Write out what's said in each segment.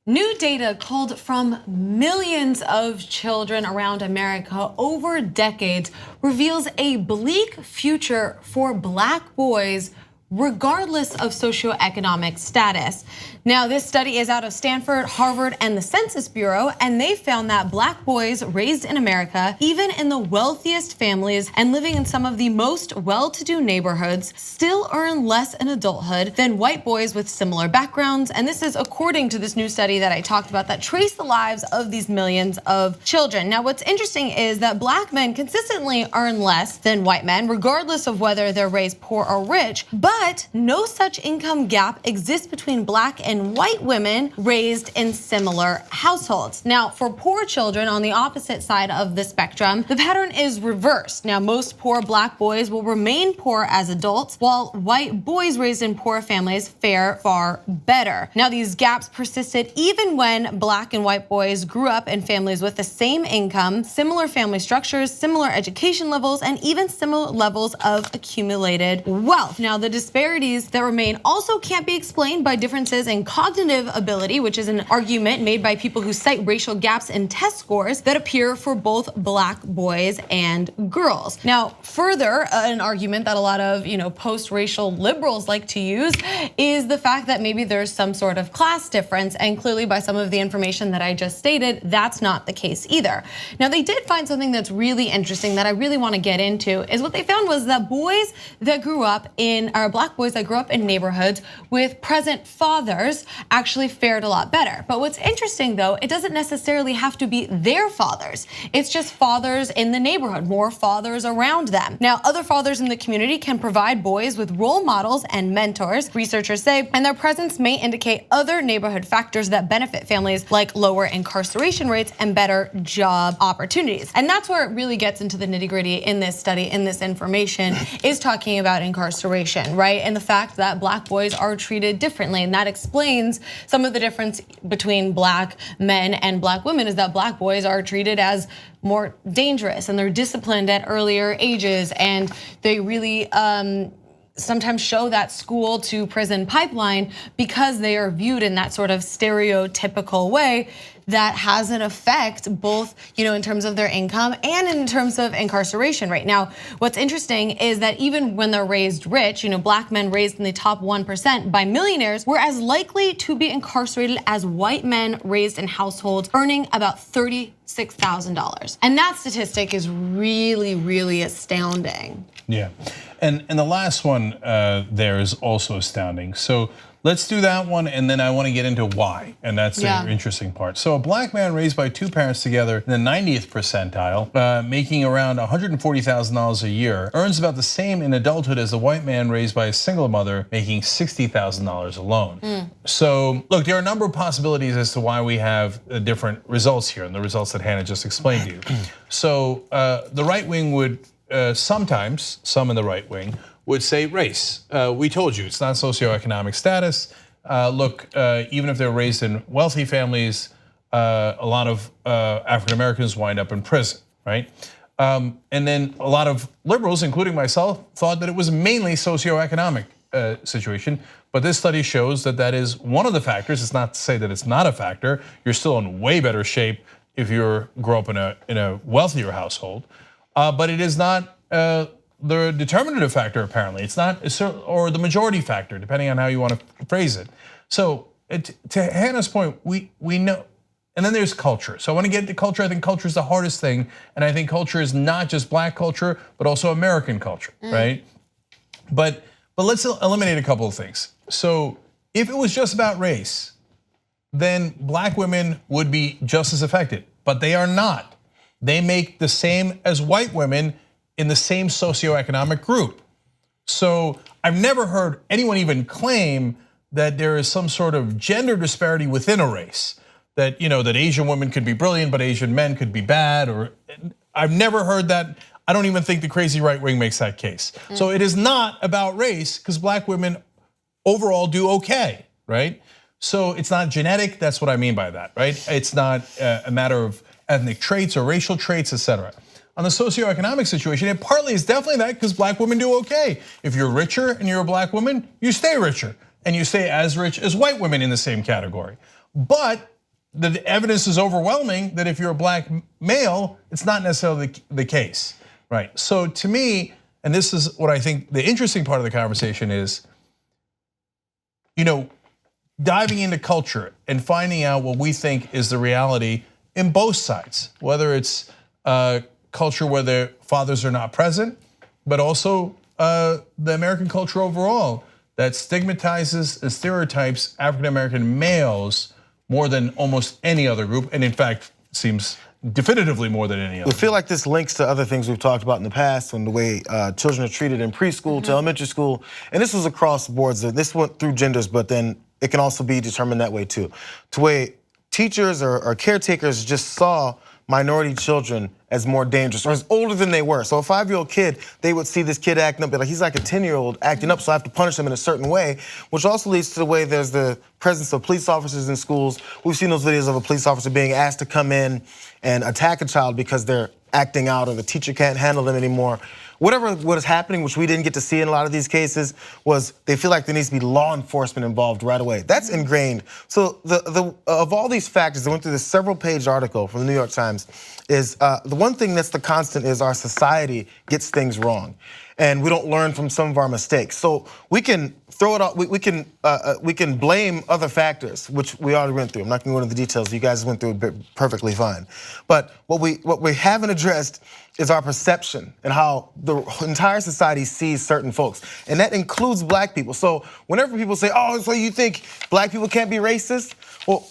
New data culled from millions of children around America over decades reveals a bleak future for Black boys regardless of socioeconomic status. Now, this study is out of Stanford, Harvard, and the Census Bureau, and they found that Black boys raised in America, even in the wealthiest families and living in some of the most well-to-do neighborhoods, still earn less in adulthood than white boys with similar backgrounds. And this is according to this new study that I talked about that traced the lives of these millions of children. Now, what's interesting is that Black men consistently earn less than white men, regardless of whether they're raised poor or rich, but no such income gap exists between Black and white women raised in similar households. Now, for poor children on the opposite side of the spectrum, the pattern is reversed. Now, most poor Black boys will remain poor as adults, while white boys raised in poor families fare far better. Now, these gaps persisted even when Black and white boys grew up in families with the same income, similar family structures, similar education levels, and even similar levels of accumulated wealth. Now, the disparities that remain also can't be explained by differences in cognitive ability, which is an argument made by people who cite racial gaps in test scores that appear for both Black boys and girls. Now, further, an argument that a lot of post-racial liberals like to use is the fact that maybe there's some sort of class difference, and clearly by some of the information that I just stated, that's not the case either. Now, they did find something that's really interesting that I really want to get into, is what they found was that boys that grew up in, or Black boys that grew up in neighborhoods with present fathers actually fared a lot better. But what's interesting though, it doesn't necessarily have to be their fathers. It's just fathers in the neighborhood, more fathers around them. Now, other fathers in the community can provide boys with role models and mentors, researchers say, and their presence may indicate other neighborhood factors that benefit families, like lower incarceration rates and better job opportunities. And that's where it really gets into the nitty-gritty in this study, in this information, is talking about incarceration, right? And the fact that Black boys are treated differently, and that explains some of the difference between Black men and Black women is that Black boys are treated as more dangerous and they're disciplined at earlier ages, and they really sometimes show that school to prison pipeline because they are viewed in that sort of stereotypical way that has an effect both, in terms of their income and in terms of incarceration right now. What's interesting is that even when they're raised rich, Black men raised in the top 1% by millionaires were as likely to be incarcerated as white men raised in households earning about $36,000. And that statistic is really, really astounding. Yeah, and the last one there is also astounding. So let's do that one, and then I want to get into why, and that's the interesting part. So a Black man raised by two parents together in the 90th percentile, making around $140,000 a year, earns about the same in adulthood as the white man raised by a single mother, making $60,000 alone. So look, there are a number of possibilities as to why we have different results here, and the results that Hannah just explained to you. So the right wing would sometimes, some in the right wing, would say race. We told you, it's not socioeconomic status. Look, even if they're raised in wealthy families, a lot of African Americans wind up in prison, right? And then a lot of liberals, including myself, thought that it was mainly socioeconomic situation. But this study shows that that is one of the factors. It's not to say that it's not a factor. You're still in way better shape if you grow up in a wealthier household. But it is not the determinative factor, apparently. It's not, or the majority factor, depending on how you want to phrase it. So to Hannah's point, we know, and then there's culture. So I want to get to culture. I think culture is the hardest thing. And I think culture is not just Black culture, but also American culture, right? But let's eliminate a couple of things. So if it was just about race, then Black women would be just as affected, but they are not. They make the same as white women in the same socioeconomic group. So I've never heard anyone even claim that there is some sort of gender disparity within a race. That that Asian women could be brilliant, but Asian men could be bad. Or I've never heard that. I don't even think the crazy right wing makes that case. So it is not about race, because Black women overall do okay, right? So it's not genetic. That's what I mean by that, right? It's not a matter of ethnic traits or racial traits, etc. On the socioeconomic situation, it partly is definitely that, because Black women do okay. If you're richer and you're a Black woman, you stay richer, and you stay as rich as white women in the same category. But the evidence is overwhelming that if you're a black male, it's not necessarily the case, right? So to me, and this is what I think the interesting part of the conversation is, diving into culture and finding out what we think is the reality in both sides, whether it's a culture where their fathers are not present, but also the American culture overall that stigmatizes and stereotypes African-American males more than almost any other group, and in fact, seems definitively more than any other. I feel like this links to other things we've talked about in the past, and the way children are treated in preschool to elementary school, and this was across boards. This went through genders, but then it can also be determined that way too. To where teachers or caretakers just saw minority children as more dangerous or as older than they were. So a 5-year-old kid, they would see this kid acting up, be like, he's like a 10-year-old acting up, so I have to punish him in a certain way, which also leads to the way there's the presence of police officers in schools. We've seen those videos of a police officer being asked to come in and attack a child because they're acting out or the teacher can't handle them anymore. What is happening, which we didn't get to see in a lot of these cases, was they feel like there needs to be law enforcement involved right away. That's ingrained. So of all these factors, I went through this several-page article from the New York Times, is the one thing that's the constant is our society gets things wrong, and we don't learn from some of our mistakes. So we can throw it out. We can blame other factors, which we already went through. I'm not going to go into the details. You guys went through it perfectly fine. But what we haven't addressed is our perception and how the entire society sees certain folks, and that includes black people. So whenever people say, "Oh, so you think black people can't be racist?" Well,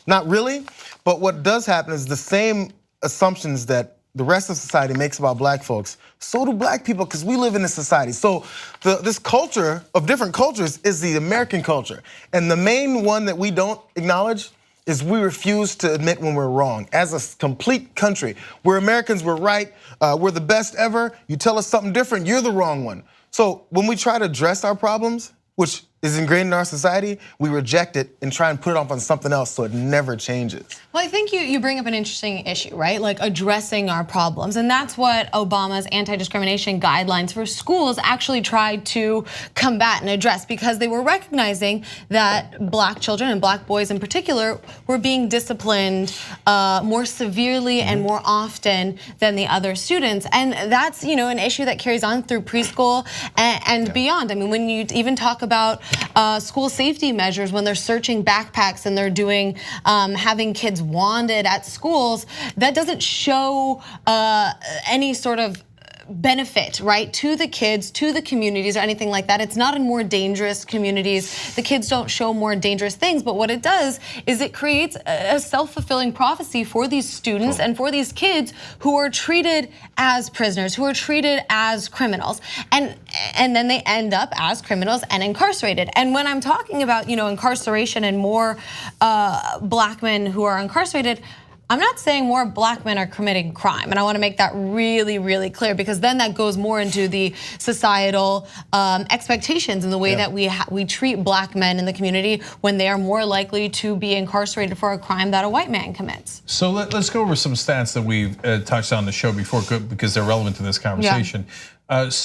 not really. But what does happen is the same assumptions that the rest of society makes about black folks, so do black people, because we live in this society. So this culture of different cultures is the American culture. And the main one that we don't acknowledge is we refuse to admit when we're wrong. As a complete country, we're Americans, we're right, we're the best ever. You tell us something different, you're the wrong one. So when we try to address our problems, which is ingrained in our society, we reject it and try and put it off on something else so it never changes. Well, I think you bring up an interesting issue, right? Like addressing our problems. And that's what Obama's anti-discrimination guidelines for schools actually tried to combat and address, because they were recognizing that black children and black boys in particular were being disciplined more severely and more often than the other students. And that's an issue that carries on through preschool and beyond. I mean, when you even talk about school safety measures, when they're searching backpacks and they're doing having kids wanded at schools, that doesn't show any sort of benefit, right, to the kids, to the communities, or anything like that. It's not in more dangerous communities. The kids don't show more dangerous things, but what it does is it creates a self-fulfilling prophecy for these students and for these kids who are treated as prisoners, who are treated as criminals, and then they end up as criminals and incarcerated. And when I'm talking about incarceration and more black men who are incarcerated, I'm not saying more black men are committing crime, and I want to make that really, really clear, because then that goes more into the societal expectations and the way that we treat black men in the community when they are more likely to be incarcerated for a crime that a white man commits. So let's go over some stats that we've touched on the show before, because they're relevant to this conversation. Blacks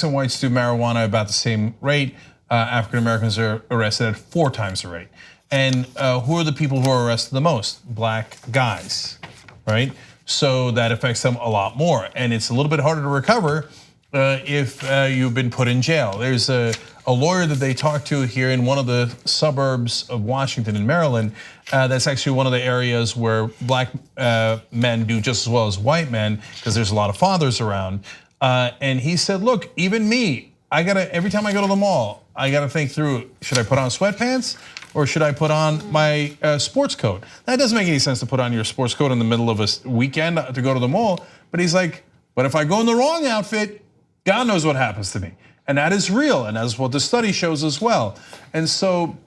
and whites do marijuana about the same rate. African Americans are arrested at 4 times the rate. And who are the people who are arrested the most? Black guys, right? So that affects them a lot more. And it's a little bit harder to recover if you've been put in jail. There's a lawyer that they talked to here in one of the suburbs of Washington in Maryland. That's actually one of the areas where black men do just as well as white men, because there's a lot of fathers around. And he said, look, even me, every time I go to the mall, I gotta think through, should I put on sweatpants? Or should I put on my sports coat? That doesn't make any sense to put on your sports coat in the middle of a weekend to go to the mall. But he's like, but if I go in the wrong outfit, God knows what happens to me. And that is real, and that's what the study shows as well. And so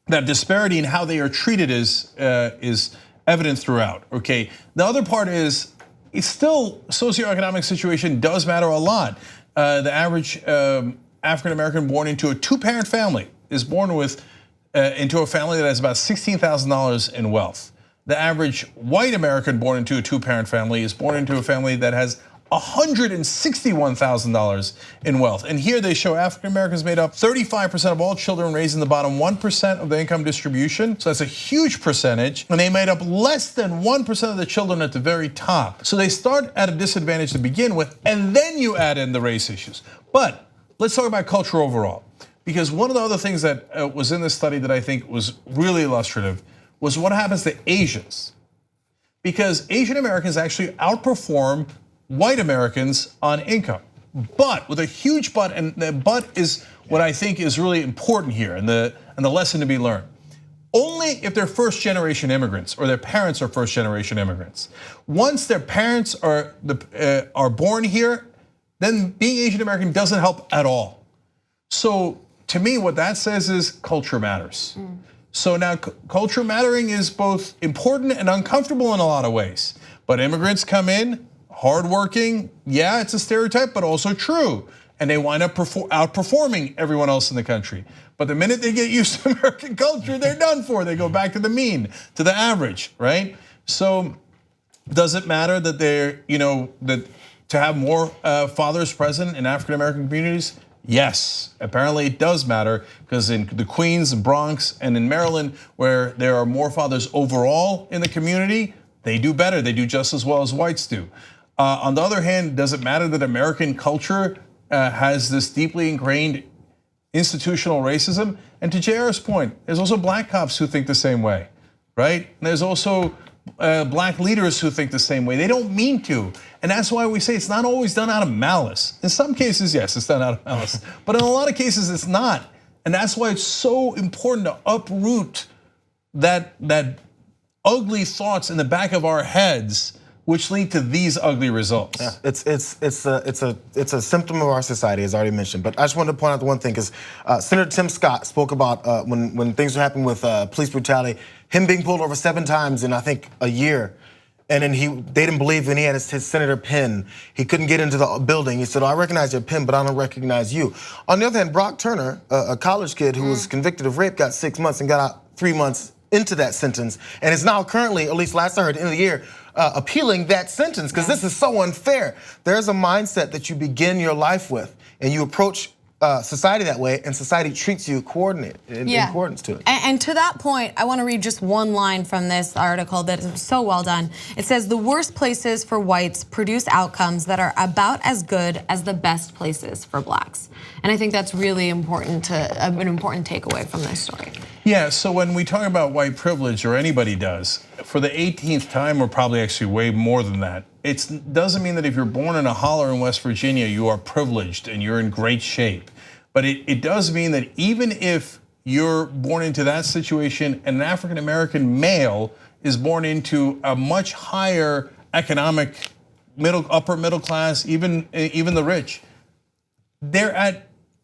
that disparity in how they are treated is evident throughout, okay? The other part is, it's still, socioeconomic situation does matter a lot. The average African American born into a 2-parent family is born with into a family that has about $16,000 in wealth. The average white American born into a 2-parent family is born into a family that has $161,000 in wealth. And here they show African Americans made up 35% of all children raised in the bottom 1% of the income distribution. So that's a huge percentage. And they made up less than 1% of the children at the very top. So they start at a disadvantage to begin with, and then you add in the race issues. But let's talk about culture overall. Because one of the other things that was in this study that I think was really illustrative was what happens to Asians. Because Asian Americans actually outperform white Americans on income. But, with a huge but, and the but is what I think is really important here and the lesson to be learned. Only if they're first generation immigrants or their parents are first generation immigrants. Once their parents are born here, then being Asian American doesn't help at all. So to me, what that says is culture matters. So now culture mattering is both important and uncomfortable in a lot of ways. But immigrants come in, hardworking, yeah, it's a stereotype, but also true. And they wind up outperforming everyone else in the country. But the minute they get used to American culture, they're done for. They go back to the mean, to the average, right? So does it matter that they're, that to have more fathers present in African American communities? Yes, apparently it does matter, because in the Queens, Bronx, and in Maryland, where there are more fathers overall in the community, they do better. They do just as well as whites do. On the other hand, does it matter that American culture has this deeply ingrained institutional racism? And to JR's point, there's also black cops who think the same way, right? And there's also black leaders who think the same way. They don't mean to. And that's why we say it's not always done out of malice. In some cases, yes, it's done out of malice. But in a lot of cases, it's not. And that's why it's so important to uproot that ugly thoughts in the back of our heads, which lead to these ugly results. Yeah, it's a symptom of our society, as already mentioned. But I just wanted to point out the one thing, because Senator Tim Scott spoke about when things were happening with police brutality, him being pulled over 7 times in I think a year, and then they didn't believe when he had his senator pin, he couldn't get into the building. He said, I recognize your pin, but I don't recognize you. On the other hand, Brock Turner, a college kid who was convicted of rape, got 6 months and got out 3 months into that sentence, and is now currently, at least last I heard, at the end of the year, appealing that sentence, because this is so unfair. There's a mindset that you begin your life with, and you approach society that way, and society treats you in accordance to it. And to that point, I want to read just one line from this article that is so well done. It says, the worst places for whites produce outcomes that are about as good as the best places for blacks. And I think that's really important, an important takeaway from this story. Yeah, so when we talk about white privilege, or anybody does, for the 18th time, or probably actually way more than that, it doesn't mean that if you're born in a holler in West Virginia, you are privileged and you're in great shape. But it does mean that even if you're born into that situation, and an African American male is born into a much higher economic upper middle class, even the rich,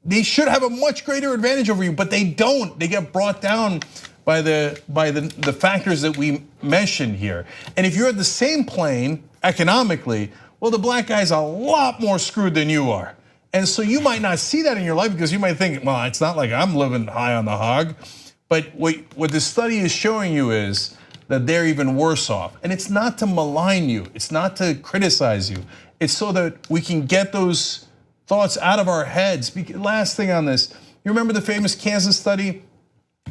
they should have a much greater advantage over you, but they don't. They get brought down by the factors that we mentioned here. And if you're at the same plane economically, well, the black guy's a lot more screwed than you are. And so you might not see that in your life, because you might think, well, it's not like I'm living high on the hog. But what this study is showing you is that they're even worse off. And it's not to malign you. It's not to criticize you. It's so that we can get those thoughts out of our heads. Last thing on this, you remember the famous Kansas study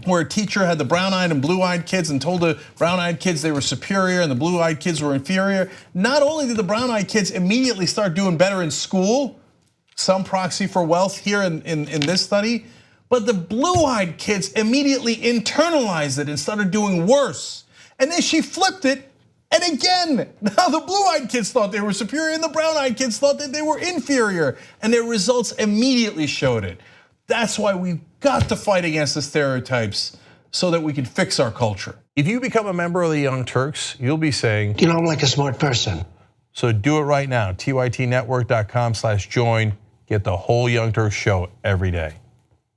where a teacher had the brown-eyed and blue-eyed kids and told the brown-eyed kids they were superior and the blue-eyed kids were inferior? Not only did the brown-eyed kids immediately start doing better in school, some proxy for wealth here in this study, but the blue-eyed kids immediately internalized it and started doing worse. And then she flipped it, and again, now the blue-eyed kids thought they were superior and the brown-eyed kids thought that they were inferior, and their results immediately showed it. That's why we've got to fight against the stereotypes so that we can fix our culture. If you become a member of the Young Turks, you'll be saying, I'm like a smart person. So do it right now, tytnetwork.com/join. Get the whole Young Turks show every day.